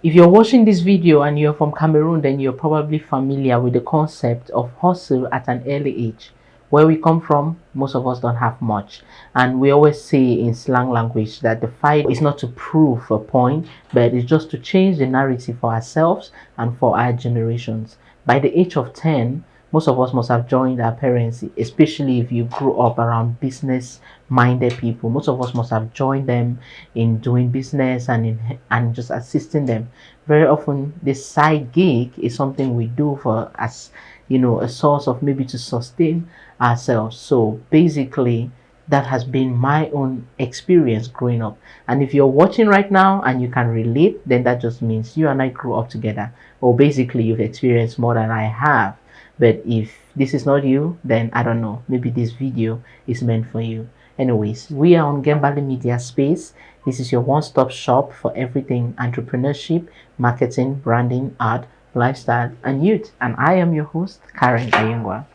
If you're watching this video and you're from Cameroon, then you're probably familiar with the concept of hustle at an early age. Where we come from, most of us don't have much. And we always say in slang language that the fight is not to prove a point, but it's just to change the narrative for ourselves and for our generations. By the age of 10, most of us must have joined our parents, especially if you grew up around business minded people. Most of us must have joined them in doing business and just assisting them. Very often this side gig is something we do for as a source of maybe to sustain ourselves. So basically that has been my own experience growing up. And if you're watching right now and you can relate, then that just means you and I grew up together, or basically you've experienced more than I have. But if this is not you, then I don't know, maybe this video is meant for you. Anyways, we are on Gembali Media Space. This is your one-stop shop for everything entrepreneurship, marketing, branding, art, lifestyle, and youth. And I am your host, Karen Ayungwa.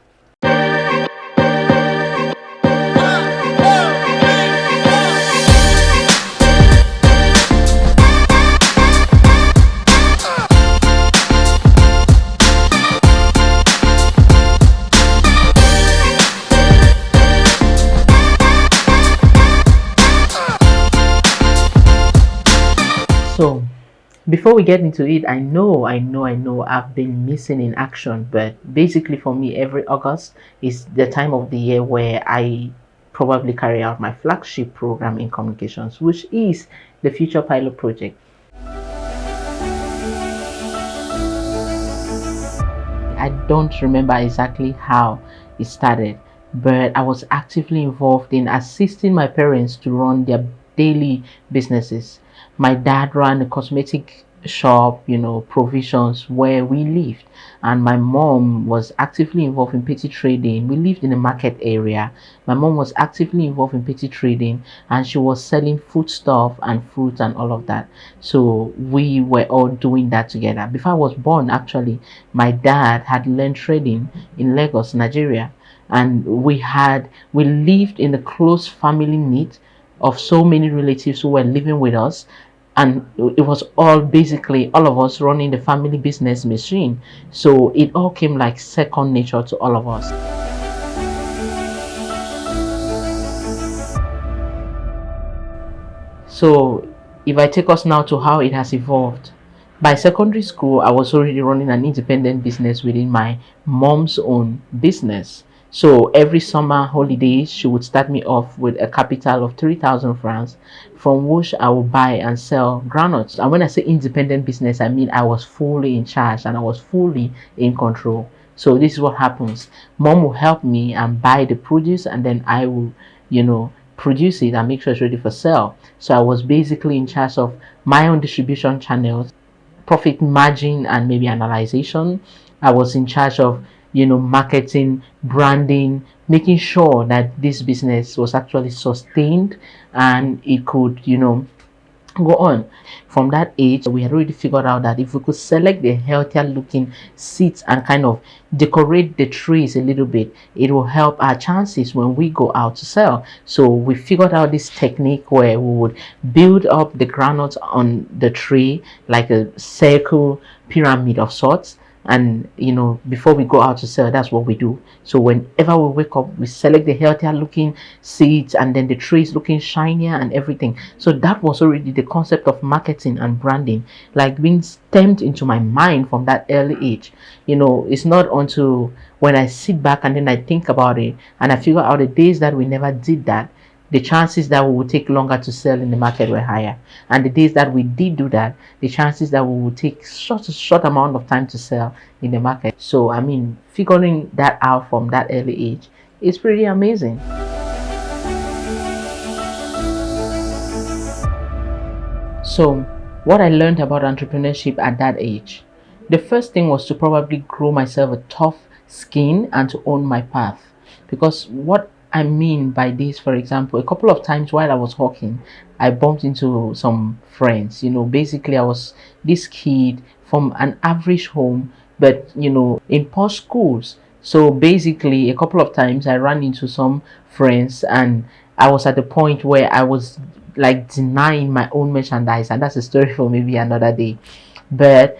So, before we get into it, I know I've been missing in action, but basically for me, every August is the time of the year where I probably carry out my flagship program in communications, which is the Future Pilot Project. I don't remember exactly how it started, but I was actively involved in assisting my parents to run their daily businesses. My dad ran a cosmetic shop, provisions where we lived, and my mom was actively involved in petty trading. We lived in a market area. My mom was actively involved in petty trading, and she was selling food stuff and fruit and all of that. So we were all doing that together. Before I was born, actually, my dad had learned trading in Lagos, Nigeria, and we lived in a close family knit of so many relatives who were living with us, and it was all basically all of us running the family business machine. So it all came like second nature to all of us. So if I take us now to how it has evolved, by secondary school I was already running an independent business within my mom's own business. So every summer holidays she would start me off with a capital of 3,000 francs, from which I would buy and sell granules. And when I say independent business, I mean I was fully in charge and I was fully in control. So this is what happens. Mom will help me and buy the produce, and then I will, produce it and make sure it's ready for sale. So I was basically in charge of my own distribution channels, profit margin, and maybe analyzation. I was in charge of marketing, branding, making sure that this business was actually sustained and it could go on. From that age, we had already figured out that if we could select the healthier looking seeds and kind of decorate the trees a little bit, it will help our chances when we go out to sell. So we figured out this technique where we would build up the granules on the tree like a circle pyramid of sorts, and before we go out to sell, that's what we do. So whenever we wake up, we select the healthier looking seeds, and then the tree is looking shinier and everything. So that was already the concept of marketing and branding, like being stamped into my mind from that early age. It's not until when I sit back and then I think about it and I figure out the days that we never did that, the chances that we would take longer to sell in the market were higher. And the days that we did do that, the chances that we would take short amount of time to sell in the market. So I mean, figuring that out from that early age is pretty amazing. So what I learned about entrepreneurship at that age, the first thing was to probably grow myself a tough skin and to own my path. Because what I mean by this, for example, a couple of times while I was walking, I bumped into some friends. Basically I was this kid from an average home, but in posh schools. So basically a couple of times I ran into some friends, and I was at the point where I was like denying my own merchandise, and that's a story for maybe another day. But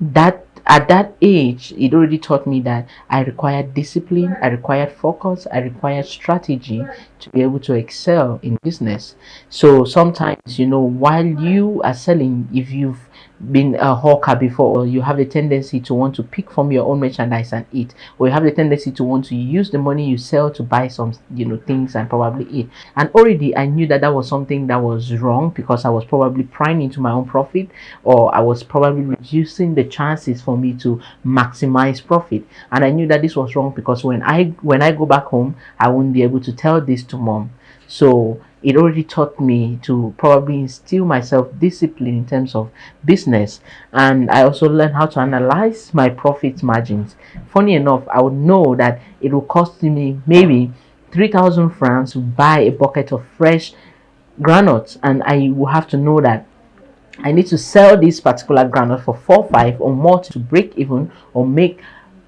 that at that age, it already taught me that I required discipline, I required focus, I required strategy to be able to excel in business. So sometimes, while you are selling, if you've been a hawker before, or you have a tendency to want to pick from your own merchandise and eat, or you have a tendency to want to use the money you sell to buy some things and probably eat. And already I knew that that was something that was wrong, because I was probably prying into my own profit, or I was probably reducing the chances for me to maximize profit. And I knew that this was wrong, because when I go back home, I won't be able to tell this to mom. So it already taught me to probably instill myself discipline in terms of business. And I also learned how to analyze my profit margins. Funny enough, I would know that it will cost me maybe 3,000 francs to buy a bucket of fresh granules, and I will have to know that I need to sell this particular granule for 4 5 or more to break even or make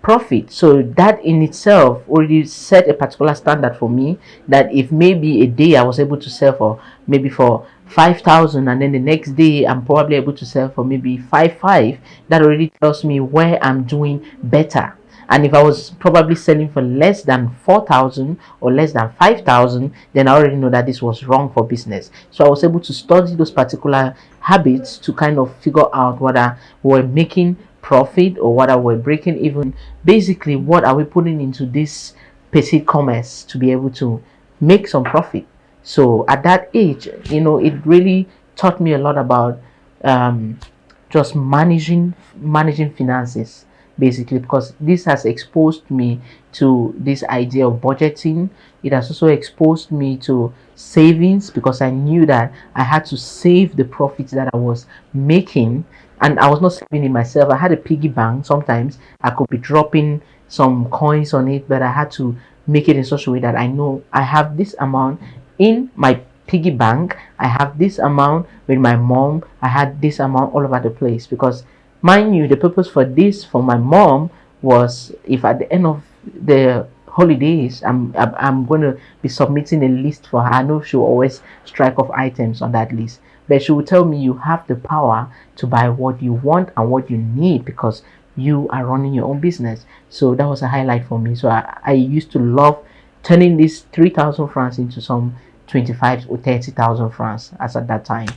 profit. So that in itself already set a particular standard for me, that if maybe a day I was able to sell for maybe for 5,000, and then the next day I'm probably able to sell for maybe 5 5, that already tells me where I'm doing better. And if I was probably selling for less than 4,000 or less than 5,000, then I already know that this was wrong for business. So I was able to study those particular habits to kind of figure out whether we're making profit or whether we're breaking even. Basically, what are we putting into this paid commerce to be able to make some profit? So at that age, it really taught me a lot about um, just managing finances, basically, because this has exposed me to this idea of budgeting. It has also exposed me to savings, because I knew that I had to save the profits that I was making. And I was not saving it myself. I had a piggy bank. Sometimes I could be dropping some coins on it, but I had to make it in such a way that I know I have this amount in my piggy bank, I have this amount with my mom, I had this amount all over the place. Because mind you, the purpose for this for my mom was, if at the end of the holidays I'm going to be submitting a list for her, I know she'll always strike off items on that list, but she will tell me, you have the power to buy what you want and what you need, because you are running your own business. So that was a highlight for me. So I used to love turning these 3,000 francs into some 25 or 30,000 francs as at that time.